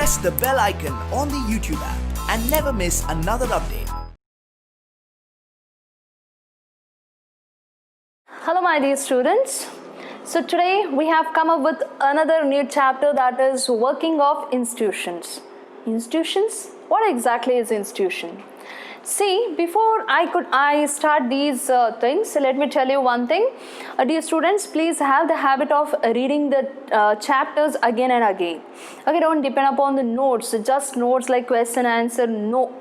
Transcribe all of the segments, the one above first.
press the bell icon on the YouTube app and never miss another update. Hello my dear students. So today we have come up with another new chapter, that is working of institutions. Institutions? What exactly is institution? See, before I start these things, let me tell you one thing. Dear students, please have the habit of reading the chapters again and again. Okay, don't depend upon the notes, just notes like question answer. No,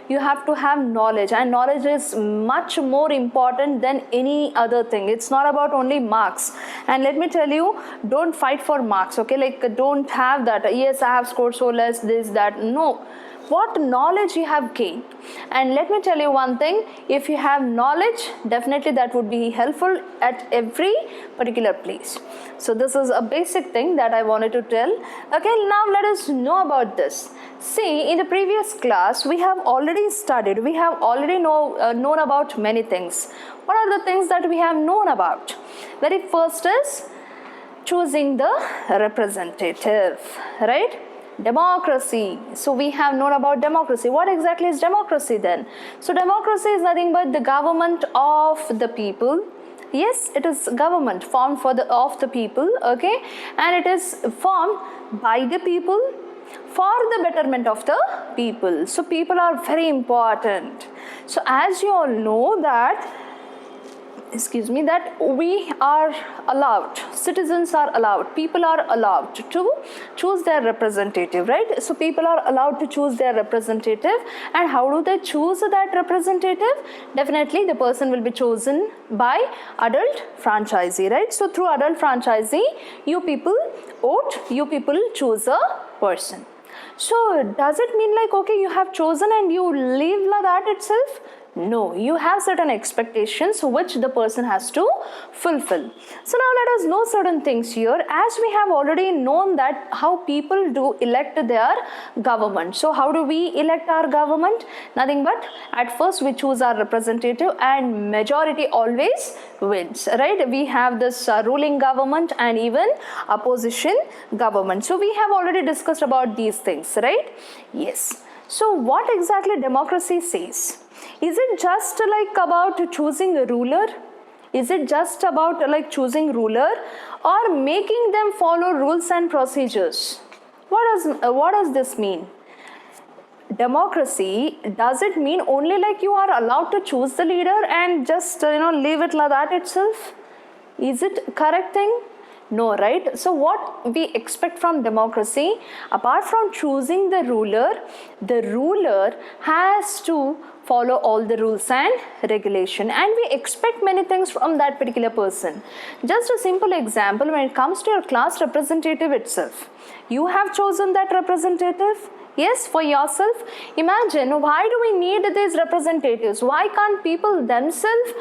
you have to have knowledge, and knowledge is much more important than any other thing. It's not about only marks. And let me tell you, don't fight for marks. Okay, like don't have that, yes I have scored so less, this, that. No, what knowledge you have gained. And let me tell you one thing, if you have knowledge, definitely that would be helpful at every particular place. So this is a basic thing that I wanted to tell. Okay, now let us know about this. See, in the previous class we have already studied, we have already known about many things. What are the things that we have known about? Very first is choosing the representative, right? Democracy. So we have known about democracy. What exactly is democracy then? So democracy is nothing but the government of the people. Yes, it is government formed of the people, okay, and it is formed by the people for the betterment of the people. So people are very important. So as you all know that, that we are allowed, citizens are allowed, people are allowed to choose their representative, right? So people are allowed to choose their representative. And how do they choose that representative? Definitely the person will be chosen by adult franchisee, right? So through adult franchisee, you people vote, you people choose a person. So does it mean like, okay, you have chosen and you live like that itself? No, you have certain expectations which the person has to fulfill. So now let us know certain things here, as we have already known that how people do elect their government. So how do we elect our government? Nothing but at first we choose our representative and majority always wins, right? We have this ruling government and even opposition government. So we have already discussed about these things, right? Yes. So what exactly democracy says? Is it just like about choosing a ruler? Is it just about like choosing ruler or making them follow rules and procedures? What does this mean? Democracy, does it mean only like you are allowed to choose the leader and just leave it like that itself? Is it correct thing? No, right? So what we expect from democracy, apart from choosing the ruler has to follow all the rules and regulation, and we expect many things from that particular person. Just a simple example, when it comes to your class representative itself, you have chosen that representative. Yes, for yourself. Imagine, why do we need these representatives? Why can't people themselves,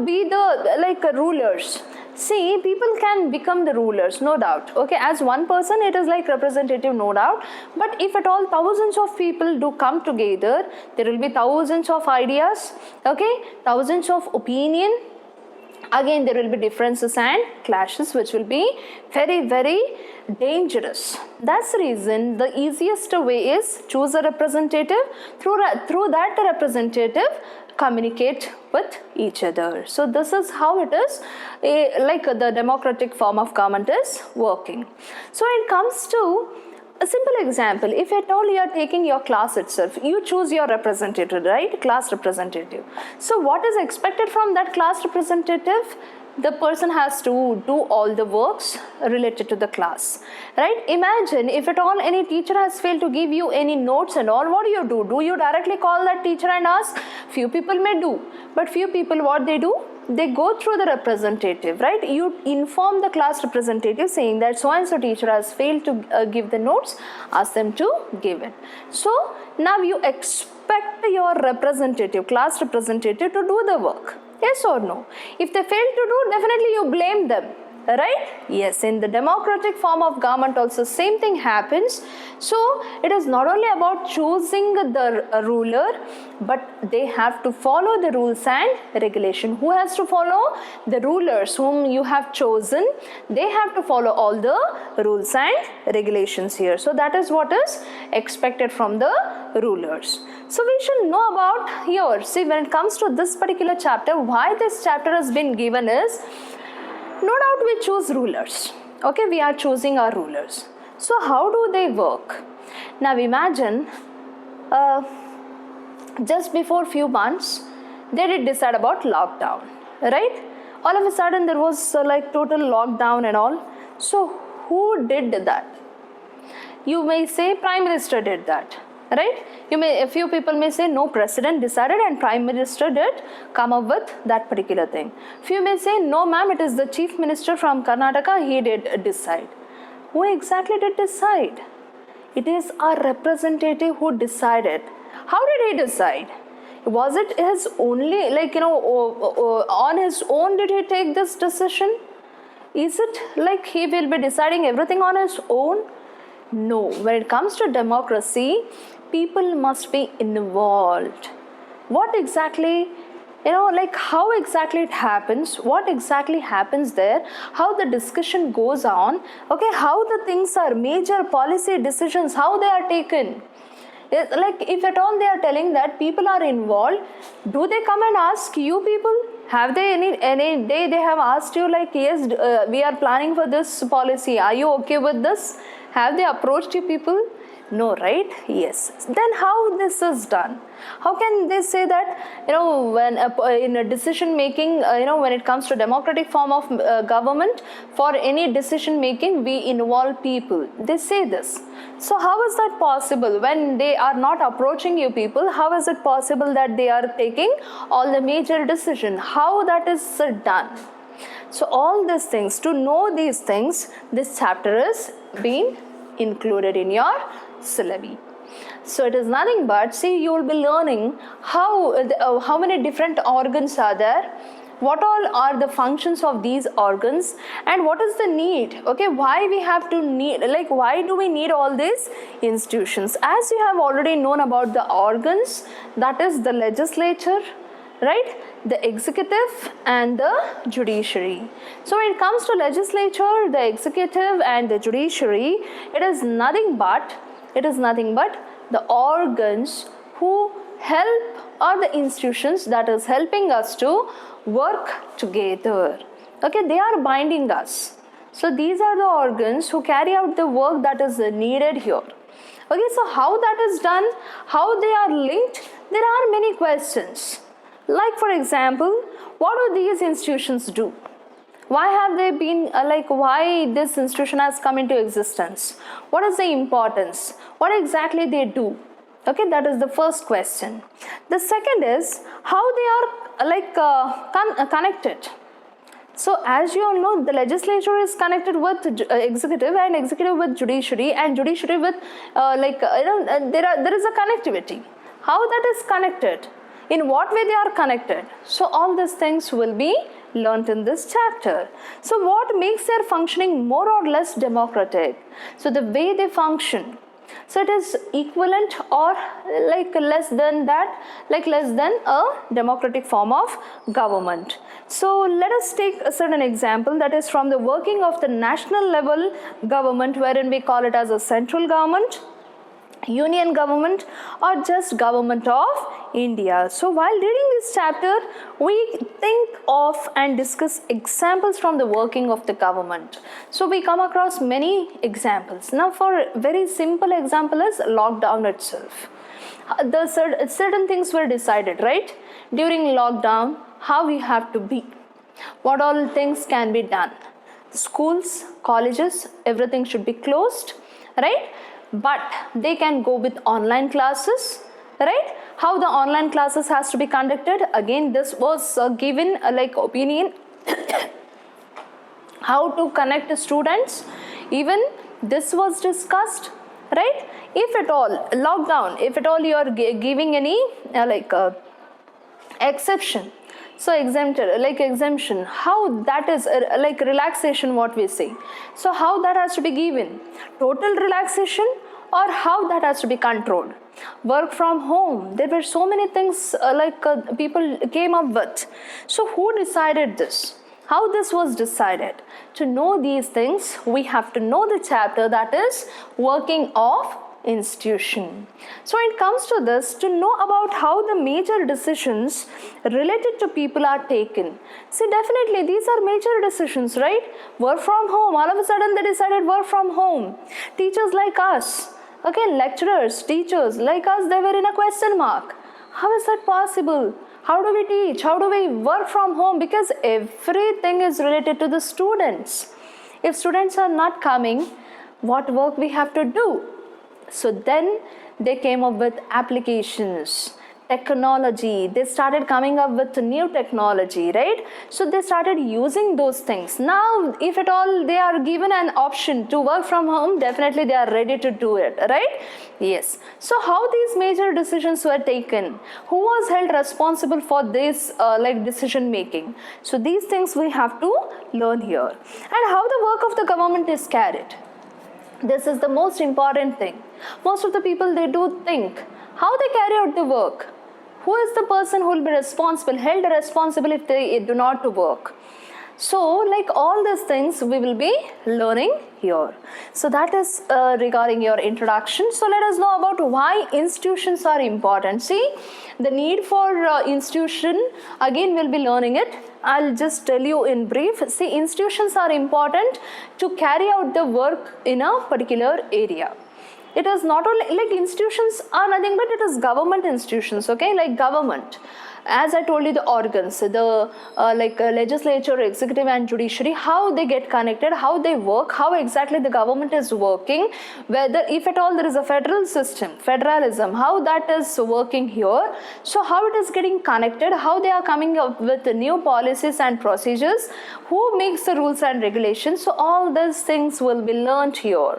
be the rulers? See, people can become the rulers, no doubt. Okay, as one person, it is like representative, no doubt. But if at all thousands of people do come together, there will be thousands of ideas, okay, thousands of opinion. Again, there will be differences and clashes, which will be very, very dangerous. That's the reason the easiest way is choose a representative. Through that representative, communicate with each other. So this is how it is, like the democratic form of government is working. So when it comes to a simple example, if at all you are taking your class itself, you choose your representative, right? Class representative. So what is expected from that class representative? The person has to do all the works related to the class, right? Imagine if at all any teacher has failed to give you any notes and all, what do? Do you directly call that teacher and ask? Few people may do, but few people, what they do? They go through the representative, right? You inform the class representative saying that so and so teacher has failed to give the notes, ask them to give it. So now you expect your representative, class representative, to do the work. Yes or no? If they fail to do, definitely you blame them. right? Yes, in the democratic form of government also same thing happens. So it is not only about choosing the ruler, but they have to follow the rules and regulation. Who has to follow? The rulers whom you have chosen. They have to follow all the rules and regulations here. So that is what is expected from the rulers. So we should know about here. See, when it comes to this particular chapter, why this chapter has been given is, no doubt we choose rulers. Okay, we are choosing our rulers. So how do they work? Now imagine just before few months they did decide about lockdown, right? All of a sudden there was like total lockdown and all. So who did that? You may say Prime Minister did that, right? A few people may say no, President decided and Prime Minister did come up with that particular thing. Few may say no ma'am, it is the Chief Minister from Karnataka, he did decide. Who exactly did decide? It is our representative who decided. How did he decide? Was it his only, on his own did he take this decision? Is it like he will be deciding everything on his own? No, when it comes to democracy, people must be involved. What exactly, how exactly it happens, what exactly happens there, how the discussion goes on, okay, how the things are, major policy decisions, how they are taken. Like if at all they are telling that people are involved, do they come and ask you people? Have they any day they have asked you like, yes, we are planning for this policy, are you okay with this? Have they approached you people? No, right? Yes. Then how this is done? How can they say that, when in a decision making, when it comes to democratic form of government, for any decision making, we involve people. They say this. So how is that possible? When they are not approaching you people, how is it possible that they are taking all the major decision? How that is done? So all these things, to know these things, this chapter is being included in your syllabi. So it is nothing but, see, you will be learning how many different organs are there, what all are the functions of these organs, and what is the need, okay, why we have to need, like why do we need all these institutions. As you have already known about the organs, that is the legislature, right, the executive and the judiciary. So when it comes to legislature, the executive and the judiciary, it is nothing but the organs who help, or the institutions that is helping us to work together. Okay, they are binding us. So these are the organs who carry out the work that is needed here. Okay, so how that is done, how they are linked, there are many questions. Like for example, what do these institutions do? Why have they been, why this institution has come into existence? What is the importance? What exactly they do? Okay, that is the first question. The second is how they are connected. So as you all know, the legislature is connected with executive, and executive with judiciary, and judiciary with there is a connectivity. How that is connected? In what way they are connected? So all these things will be learnt in this chapter. So what makes their functioning more or less democratic? So the way they function. So it is equivalent or less than a democratic form of government. So let us take a certain example, that is from the working of the national level government, wherein we call it as a central government, union government, or just government of India. So while reading this chapter, we think of and discuss examples from the working of the government. So we come across many examples. Now for a very simple example is lockdown itself. The certain things were decided, right? During lockdown, how we have to be, what all things can be done. Schools, colleges, everything should be closed, right? But they can go with online classes, right? How the online classes has to be conducted, again this was given opinion how to connect the students, even this was discussed, right? If at all lockdown, if at all you are giving any exception. So exempted, like exemption, how that is like relaxation, what we say. So how that has to be given? Total relaxation, or how that has to be controlled? Work from home. There were so many things people came up with. So who decided this? How this was decided? To know these things, we have to know the chapter that is working of institution. So when it comes to this, to know about how the major decisions related to people are taken. See, definitely these are major decisions, right? Work from home. All of a sudden they decided work from home. Teachers like us, okay, lecturers, teachers like us, they were in a question mark. How is that possible? How do we teach? How do we work from home? Because everything is related to the students. If students are not coming, what work we have to do? So then they came up with applications, technology. They started coming up with new technology, right? So they started using those things. Now, if at all they are given an option to work from home, definitely they are ready to do it, right? Yes. So how these major decisions were taken? Who was held responsible for this decision making? So these things we have to learn here. And how the work of the government is carried. This is the most important thing. Most of the people, they do think how they carry out the work. Who is the person who will be responsible, held responsible if they do not work? So like all these things we will be learning here. So that is regarding your introduction. So let us know about why institutions are important. See, the need for institution, again we'll be learning it. I'll just tell you in brief. See, institutions are important to carry out the work in a particular area. It is not only like institutions are nothing but it is government institutions, okay, like government. As I told you, the organs, the legislature, executive and judiciary, how they get connected, how they work, how exactly the government is working, whether if at all there is a federal system, federalism, how that is working here. So how it is getting connected, how they are coming up with new policies and procedures, who makes the rules and regulations. So all these things will be learned here.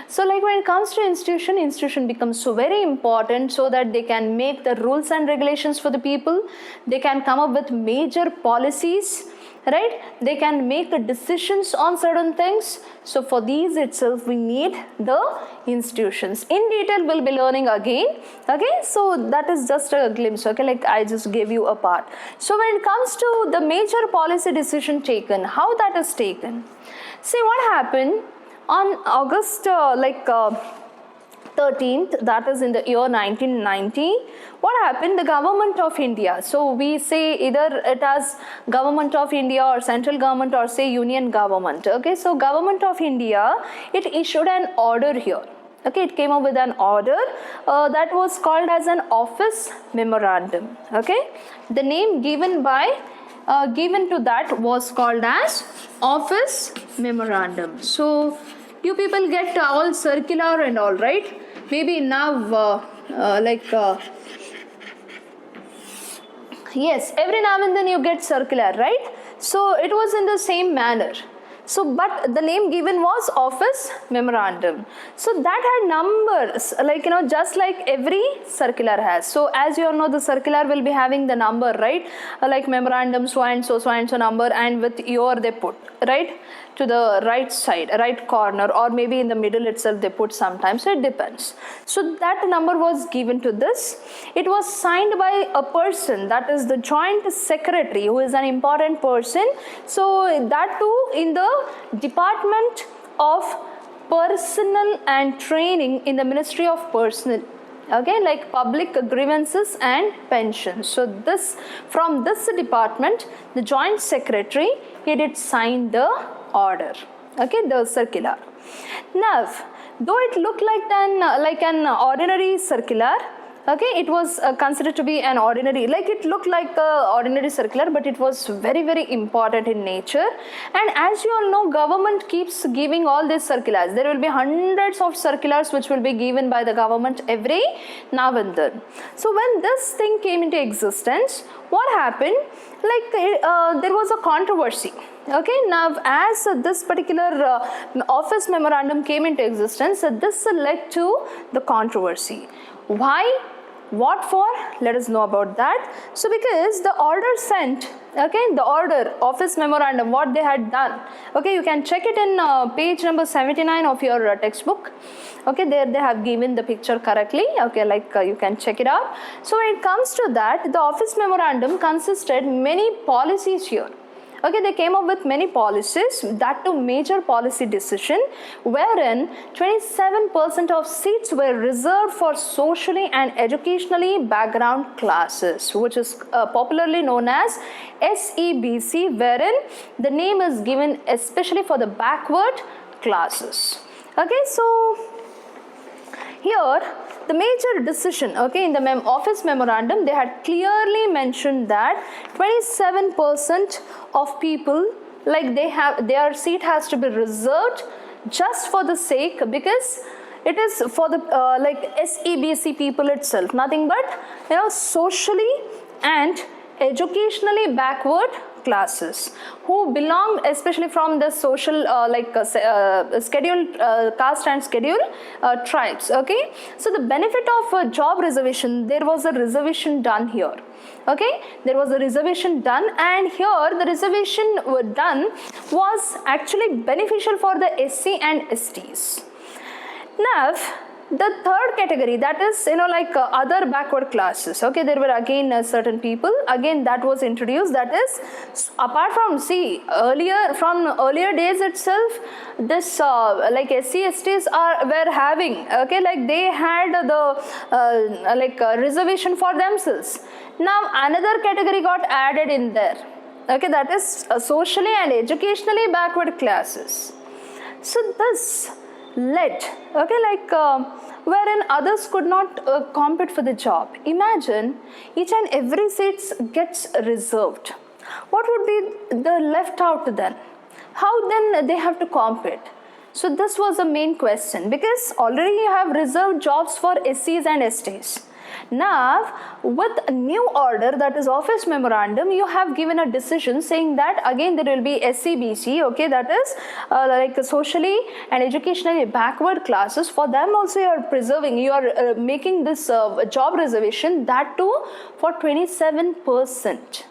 So like when it comes to institution becomes so very important so that they can make the rules and regulations for the people. They can come up with major policies, right? They can make the decisions on certain things. So for these itself we need the institutions. In detail we'll be learning again. Okay, so that is just a glimpse, okay, like I just gave you a part. So when it comes to the major policy decision taken, how that is taken. See what happened on August 13th, that is in the year 1990. What happened? The government of India, so we say either it as government of India or central government or say union government. Okay, so government of India, it issued an order here. Okay, it came up with an order that was called as an office memorandum. Okay, the name given to that was called as office memorandum. So you people get all circular and all, right? Maybe now yes, every now and then you get circular, right? So it was in the same manner. So, but the name given was office memorandum. So that had numbers, just like every circular has. So as you all know, the circular will be having the number, right? Like memorandum, so and so number, and with your they put, right? To the right side, right corner, or maybe in the middle itself they put sometimes. So it depends. So that number was given to this. It was signed by a person, that is the joint secretary, who is an important person. So that too in the Department of Personnel and Training in the Ministry of Personnel. Okay, like public grievances and pensions. So this, from this department, the joint secretary, he did sign the order, okay, the circular. Now, though it looked like an ordinary circular, okay, it was considered to be an ordinary, like it looked like a ordinary circular, but it was very, very important in nature. And as you all know, government keeps giving all these circulars. There will be hundreds of circulars which will be given by the government every now and then. So when this thing came into existence, what happened? There was a controversy. Okay, now as this particular office memorandum came into existence, this led to the controversy. Why? What for? Let us know about that. So because the order sent, okay, the order, office memorandum, what they had done, okay, you can check it in page number 79 of your textbook. Okay, there they have given the picture correctly. Okay, like you can check it out. So when it comes to that, the office memorandum consisted many policies here. Okay, they came up with many policies, that too major policy decision, wherein 27% of seats were reserved for socially and educationally background classes, which is popularly known as SEBC, wherein the name is given especially for the backward classes. Okay, so here the major decision, okay, in the office memorandum, they had clearly mentioned that 27% of people, like their seat has to be reserved just for the sake, because it is for the like SEBC people itself, nothing but socially and educationally backward classes who belong especially from the social scheduled caste and scheduled tribes. Okay, so the benefit of job reservation, there was a reservation done here. Okay, there was a reservation done, and here the reservation done was actually beneficial for the SC and STs. Now the third category, that is other backward classes. Okay, there were again certain people, again that was introduced, that is apart from, see, earlier days itself, this like SC STs were having, okay, like they had the reservation for themselves. Now another category got added in there, okay, that is socially and educationally backward classes. So this led, okay, wherein others could not compete for the job. Imagine each and every seat gets reserved. What would be the left out then? How then they have to compete? So this was the main question, because already you have reserved jobs for SCs and STs. Now with a new order, that is office memorandum, you have given a decision saying that again there will be SEBC, okay, that is like socially and educationally backward classes. For them also you are preserving, you are making this job reservation, that too for 27%.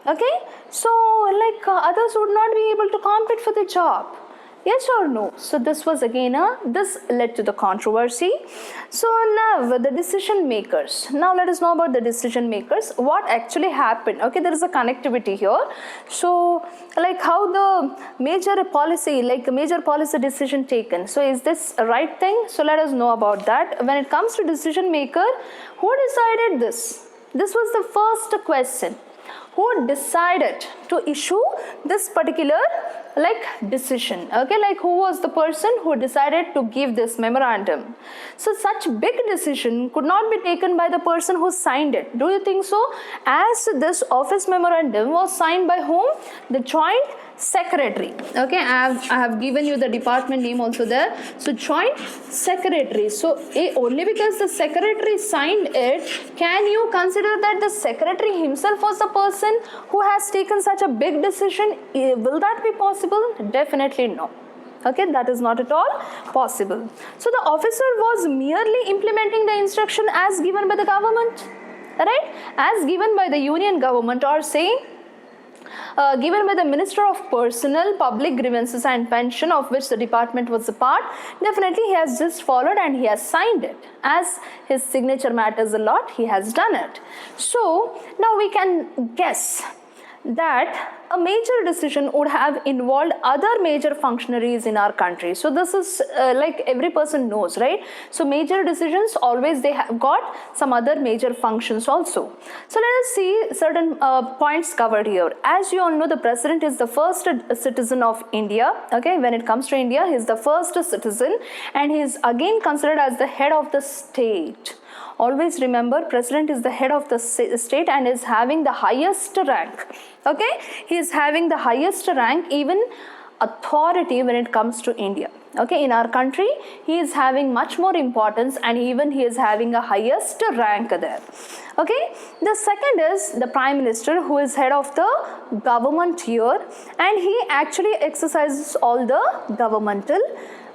Okay, so others would not be able to compete for the job. Yes or no? So this was again this led to the controversy. So now the decision makers. Now let us know about the decision makers. What actually happened? Okay, there is a connectivity here. So how the major policy decision taken. So is this a right thing? So let us know about that. When it comes to decision maker, who decided this? This was the first question. Who decided to issue this particular decision? Okay, who was the person who decided to give this memorandum? So such big decision could not be taken by the person who signed it. Do you think so? As this office memorandum was signed by whom? The joint secretary. Okay, I have given you the department name also there. So joint secretary. So only because the secretary signed it, can you consider that the secretary himself was the person who has taken such a big decision? Will that be possible? Definitely no. Okay, that is not at all possible. So the officer was merely implementing the instruction as given by the government, right? As given by the union government, or saying given by the Minister of Personnel, Public Grievances and Pension, of which the department was a part. Definitely he has just followed and he has signed it. As his signature matters a lot, he has done it. So now we can guess that a major decision would have involved other major functionaries in our country. So this is every person knows, right? So major decisions, always they have got some other major functions also. So let us see certain points covered here. As you all know, the president is the first citizen of India. Okay, when it comes to India, he is the first citizen, and he is again considered as the head of the state. Always remember, president is the head of the state and is having the highest rank. Okay, he is having the highest rank, even authority when it comes to India. Okay, in our country, he is having much more importance, and even he is having a highest rank there. Okay, the second is the Prime Minister, who is head of the government here, and he actually exercises all the governmental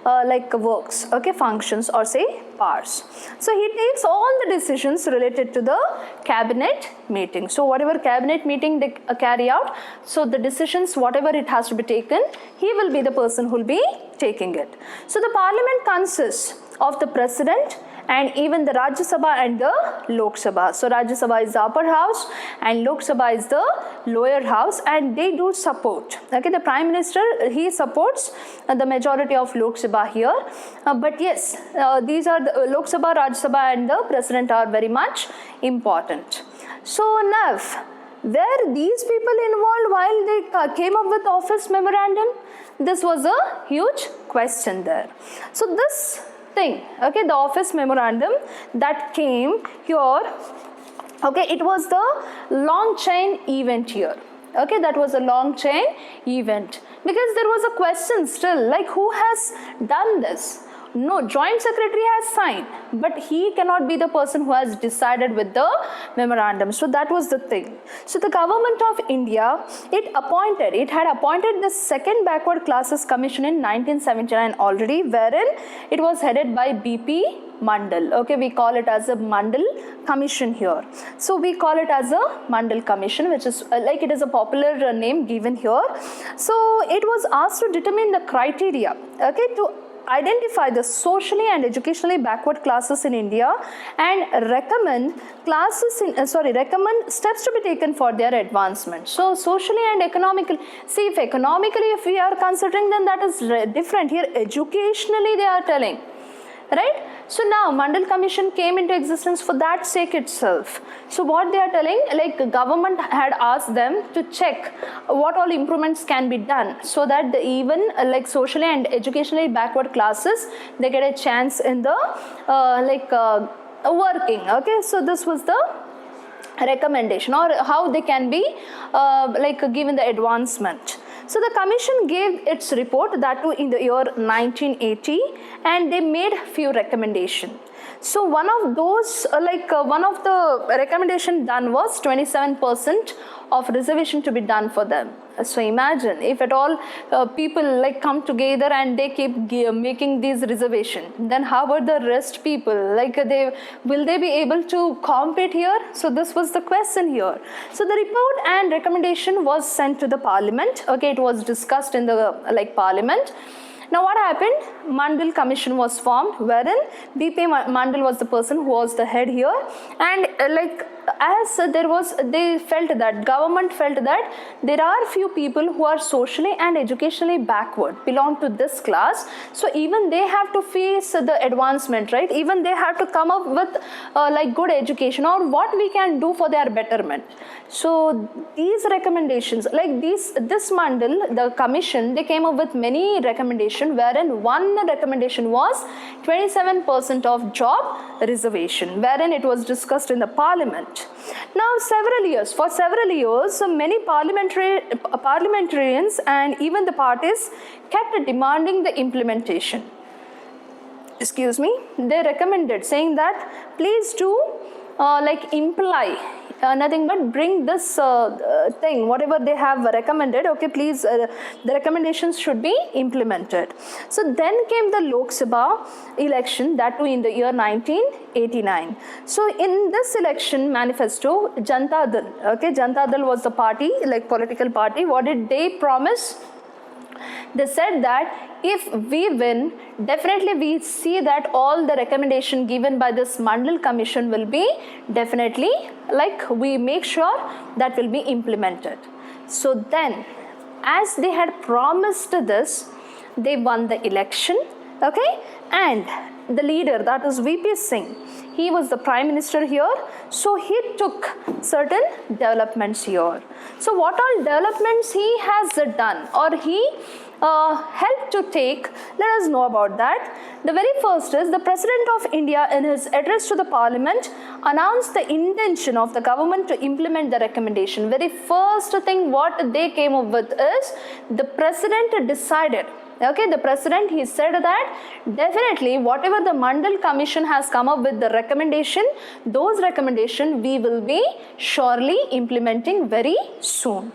like works, okay, functions or say powers. So he takes all the decisions related to the cabinet meeting. So whatever cabinet meeting they carry out, so the decisions, whatever it has to be taken, he will be the person who will be taking it. So the parliament consists of the president and even the Rajya Sabha and the Lok Sabha. So Rajya Sabha is the upper house and Lok Sabha is the lower house, and they do support. Okay, the Prime Minister, he supports the majority of Lok Sabha here. But yes, these are the Lok Sabha, Rajya Sabha and the President are very much important. So now, were these people involved while they came up with office memorandum? This was a huge question there. So this thing, okay, the office memorandum that came here, okay, it was the long chain event here. Okay, that was a long chain event because there was a question still, like who has done this? No, joint secretary has signed, but he cannot be the person who has decided with the memorandum. So that was the thing. So the government of India, it had appointed the second backward classes commission in 1979 already, wherein it was headed by BP Mandal. Okay, we call it as a Mandal commission here. So we call it as a Mandal commission, which is like it is a popular name given here. So it was asked to determine the criteria, okay, to identify the socially and educationally backward classes in India and recommend steps to be taken for their advancement. So socially and economically, see, if economically if we are considering, then that is different. Here educationally they are telling, right? So now Mandal Commission came into existence for that sake itself. So what they are telling, like government had asked them to check what all improvements can be done so that even like socially and educationally backward classes, they get a chance in the working. Okay, so this was the recommendation, or how they can be given the advancement. So the commission gave its report, that too in the year 1980, and they made few recommendations. So one of those, one of the recommendation done was 27% of reservation to be done for them. So imagine if at all people like come together and they keep making these reservation, then how about the rest people? Will they be able to compete here? So this was the question here. So the report and recommendation was sent to the parliament. Okay, it was discussed in the parliament. Now what happened? Mandal Commission was formed, wherein BP Mandal was the person who was the head here, and government felt that there are few people who are socially and educationally backward, belong to this class, so even they have to face the advancement, right? Even they have to come up with good education, or what we can do for their betterment. So these recommendations, this Mandal, the commission, they came up with many recommendations, wherein one recommendation was 27% of job reservation, wherein it was discussed in the parliament. Now for several years, many parliamentarians and even the parties kept demanding the implementation. They recommended, saying that please do imply nothing but bring this thing, whatever they have recommended, okay, please, the recommendations should be implemented. So then came the Lok Sabha election, that too in the year 1989. So in this election manifesto, Janata Dal, okay, Janata Dal was the party, political party. What did they promise? They said that if we win, definitely we see that all the recommendation given by this Mandal Commission will be definitely, we make sure that will be implemented. So then, as they had promised this, they won the election, okay, and the leader, that is VP Singh, he was the Prime Minister here, so he took certain developments here. So what all developments he has done, or he helped to take, let us know about that. The very first is the President of India, in his address to the Parliament, announced the intention of the government to implement the recommendation. Very first thing what they came up with is the President decided. Okay, the President, he said that definitely whatever the Mandal Commission has come up with the recommendation, those recommendations we will be surely implementing very soon.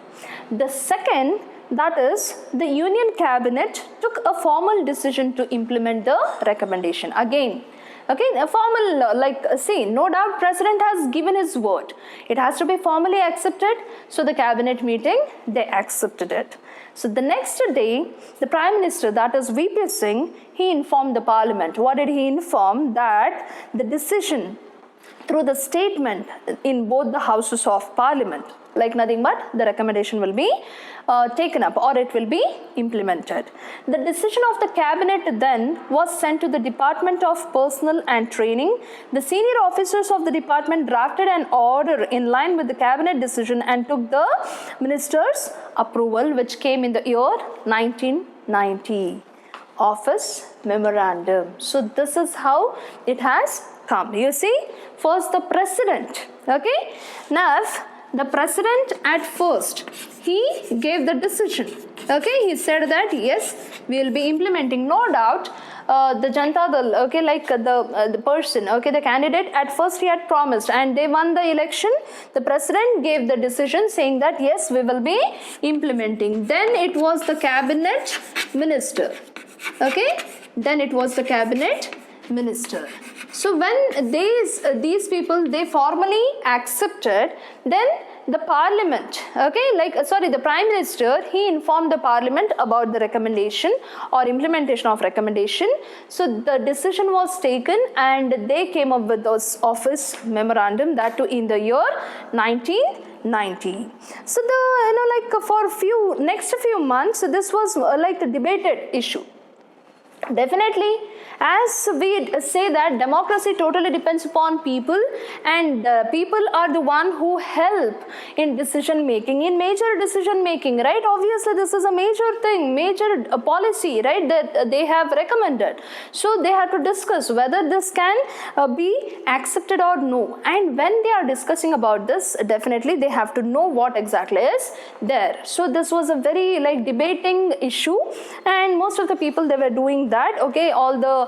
The second, that is, the Union Cabinet took a formal decision to implement the recommendation. Again, okay, a formal, see, no doubt President has given his word. It has to be formally accepted. So the cabinet meeting, they accepted it. So the next day, the Prime Minister, that is VP Singh, he informed the Parliament. What did he inform? That the decision through the statement in both the houses of Parliament, like nothing but the recommendation will be taken up or it will be implemented. The decision of the cabinet then was sent to the Department of Personnel and Training. The senior officers of the department drafted an order in line with the cabinet decision and took the minister's approval, which came in the year 1990. Office memorandum. So this is how it has come. You see, first the president, okay. Now the president at first, he gave the decision, okay. He said that yes, we will be implementing, no doubt. The Janata Dal, okay, like the person, okay, the candidate, at first he had promised and they won the election. The president gave the decision saying that yes, we will be implementing. Then it was the cabinet minister, okay, then it was the cabinet minister. So when these people, they formally accepted, then the Parliament, okay, the Prime Minister, he informed the Parliament about the recommendation or implementation of recommendation. So the decision was taken and they came up with those office memorandum, that too in the year 1990. So for next few months, this was like a debated issue. Definitely, as we say that democracy totally depends upon people, and people are the one who help in decision making, in major decision making, right? Obviously, this is a major thing, major policy, right, that they have recommended. So they have to discuss whether this can be accepted or no. And when they are discussing about this, definitely they have to know what exactly is there. So this was a very debating issue, and most of the people, they were doing that, okay. All the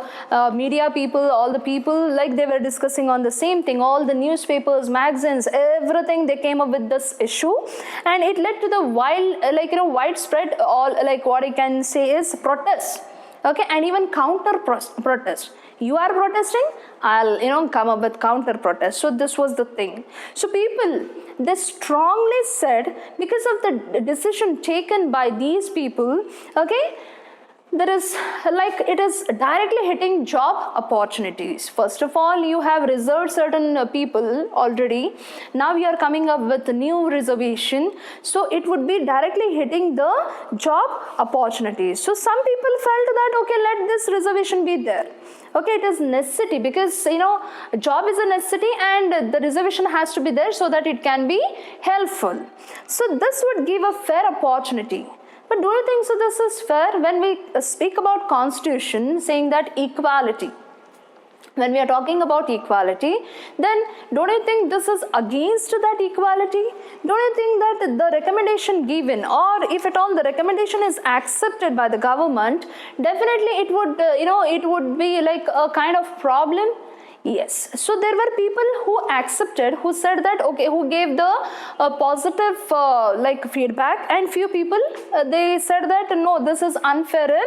media people, all the people, they were discussing on the same thing. All the newspapers, magazines, everything, they came up with this issue, and it led to the widespread, all what I can say is protest, okay, and even counter protest. You are protesting, I'll come up with counter protest. So this was the thing. So people, they strongly said, because of the decision taken by these people, okay, there is it is directly hitting job opportunities. First of all, you have reserved certain people already. Now you are coming up with a new reservation. So it would be directly hitting the job opportunities. So some people felt that, okay, let this reservation be there. Okay, it is necessity because, job is a necessity and the reservation has to be there so that it can be helpful. So this would give a fair opportunity. But do you think so this is fair when we speak about constitution saying that equality? When we are talking about equality, then don't you think this is against that equality? Don't you think that the recommendation given, or if at all the recommendation is accepted by the government, definitely it would, it would be like a kind of problem? Yes. So there were people who accepted, who said that, okay, who gave the positive feedback, and few people they said that no, this is unfair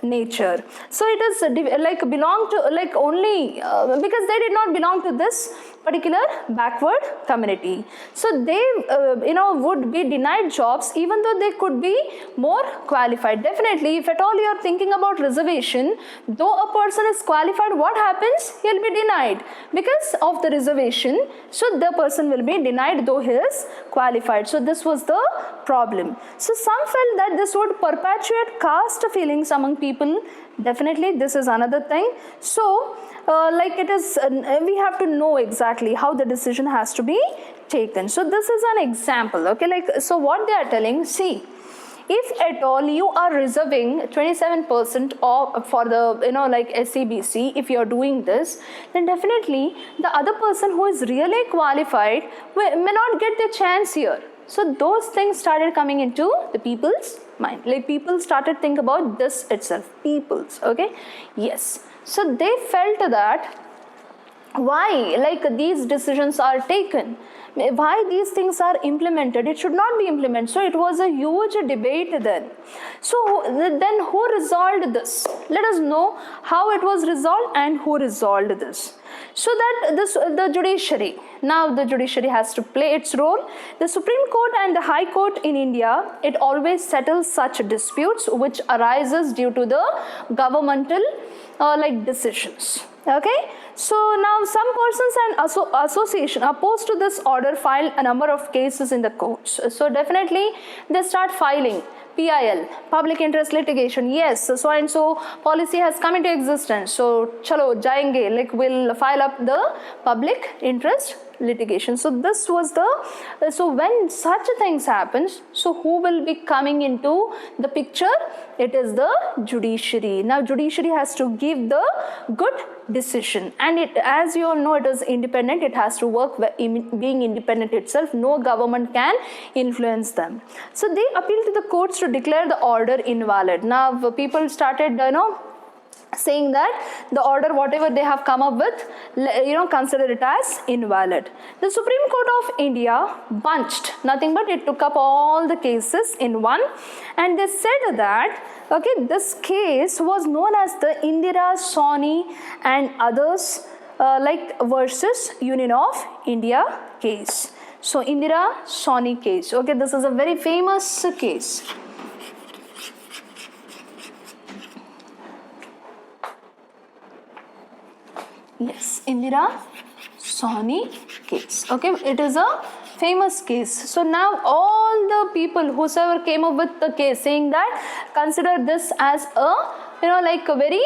in nature. So it is belong to only because they did not belong to this particular backward community. So they would be denied jobs even though they could be more qualified. Definitely, if at all you are thinking about reservation, though a person is qualified, what happens? He will be denied because of the reservation. So the person will be denied though he is qualified. So this was the problem. So some felt that this would perpetuate caste feelings among people. Definitely, this is another thing. So it is, we have to know exactly how the decision has to be taken. So this is an example, okay. So what they are telling, see, if at all you are reserving 27% for the SCBC, if you are doing this, then definitely the other person who is really qualified may not get the chance here. So those things started coming into the people's mind. People started think about this itself. People's, okay. Yes. So they felt that why these decisions are taken, why these things are implemented. It should not be implemented. So it was a huge debate then. So then who resolved this? Let us know how it was resolved and who resolved this. So that the judiciary, now the judiciary has to play its role. The Supreme Court and the High Court in India, it always settles such disputes which arises due to the governmental decisions. Okay, so now some persons and association opposed to this order filed a number of cases in the courts. So definitely they start filing PIL, public interest litigation. Yes, so and so policy has come into existence. So chalo jayenge, like we'll file up the public interest litigation. So this was the, so when such things happens, so who will be coming into the picture? It is the judiciary. Now judiciary has to give the good decision, and it, as you all know, it is independent. It has to work being independent itself. No government can influence them. So they appeal to the courts to declare the order invalid. Now people started saying that the order whatever they have come up with, consider it as invalid. The Supreme Court of India bunched, nothing but it took up all the cases in one, and they said that this case was known as the Indira Sawhney and others versus Union of India case. So Indira Sawhney case, this is a very famous case. Yes, Indira Sawhney case. It is a famous case. So now all the people whosoever came up with the case saying that consider this as a a very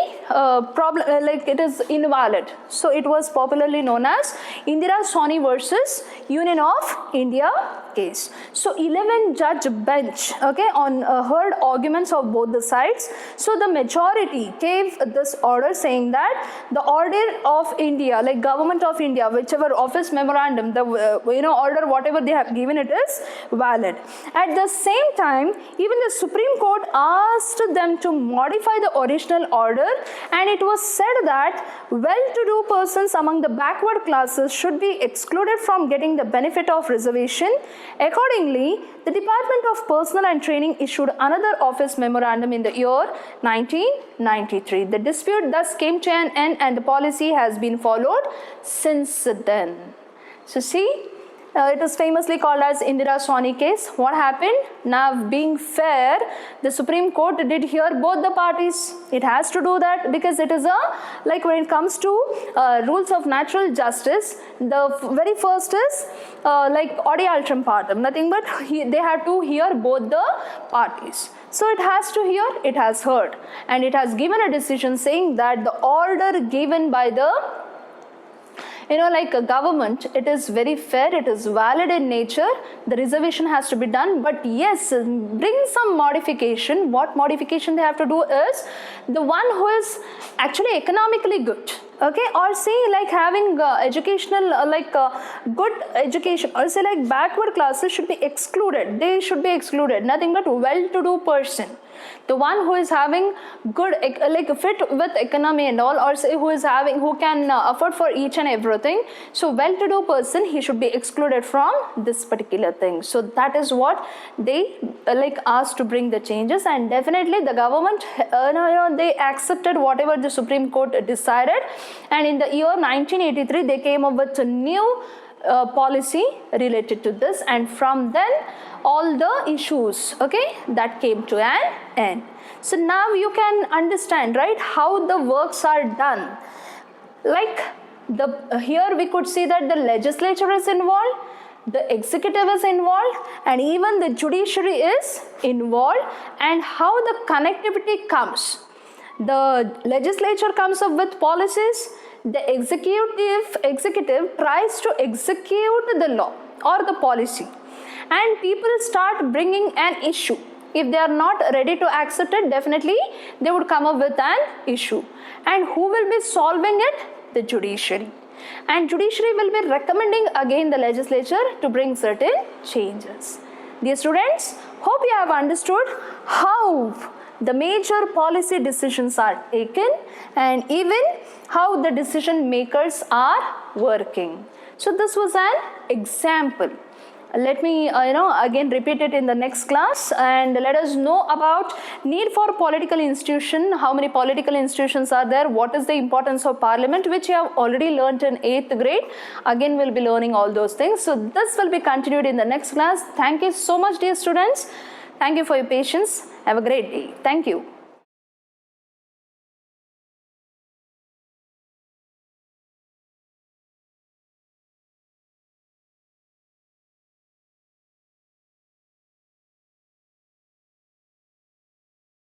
problem, it is invalid. So it was popularly known as Indira Sawhney versus Union of India case. So 11 judge bench on heard arguments of both the sides. So the majority gave this order saying that the order of India, like government of India, whichever office memorandum, the order whatever they have given, it is valid. At the same time, even the Supreme Court asked them to modify the original order, and it was said that well-to-do persons among the backward classes should be excluded from getting the benefit of reservation. Accordingly, the Department of Personnel and Training issued another office memorandum in the year 1993. The dispute thus came to an end, and the policy has been followed since then. So see, it is famously called as Indira Sawhney case. What happened? Now, being fair, the Supreme Court did hear both the parties. It has to do that because it is when it comes to rules of natural justice, the very first is audi alteram partem, nothing but they have to hear both the parties. So it has to hear, it has heard, and it has given a decision saying that the order given by the a government, it is very fair, it is valid in nature, the reservation has to be done, but yes, bring some modification. What modification they have to do is the one who is actually economically good, or say having educational, good education, or say backward classes should be excluded. They should be excluded, nothing but well-to-do person. The one who is having good, fit with economy and all, or say who can afford for each and everything. So well-to-do person, he should be excluded from this particular thing. So that is what they asked to bring the changes, and definitely the government, they accepted whatever the Supreme Court decided, and in the year 1983 they came up with a new policy related to this, and from then all the issues that came to an end. So now you can understand, right, how the works are done. Here we could see that the legislature is involved, the executive is involved, and even the judiciary is involved, and how the connectivity comes. The legislature comes up with policies, the executive tries to execute the law or the policy, and people start bringing an issue. If they are not ready to accept it, definitely they would come up with an issue. And who will be solving it? The judiciary. And judiciary will be recommending again the legislature to bring certain changes. Dear students, hope you have understood how the major policy decisions are taken and even how the decision makers are working. So this was an example. Let me again repeat it in the next class, and let us know about need for political institution, how many political institutions are there, what is the importance of parliament, which you have already learnt in 8th grade. Again we'll be learning all those things. So this will be continued in the next class. Thank you so much, dear students. Thank you for your patience. Have a great day. Thank you.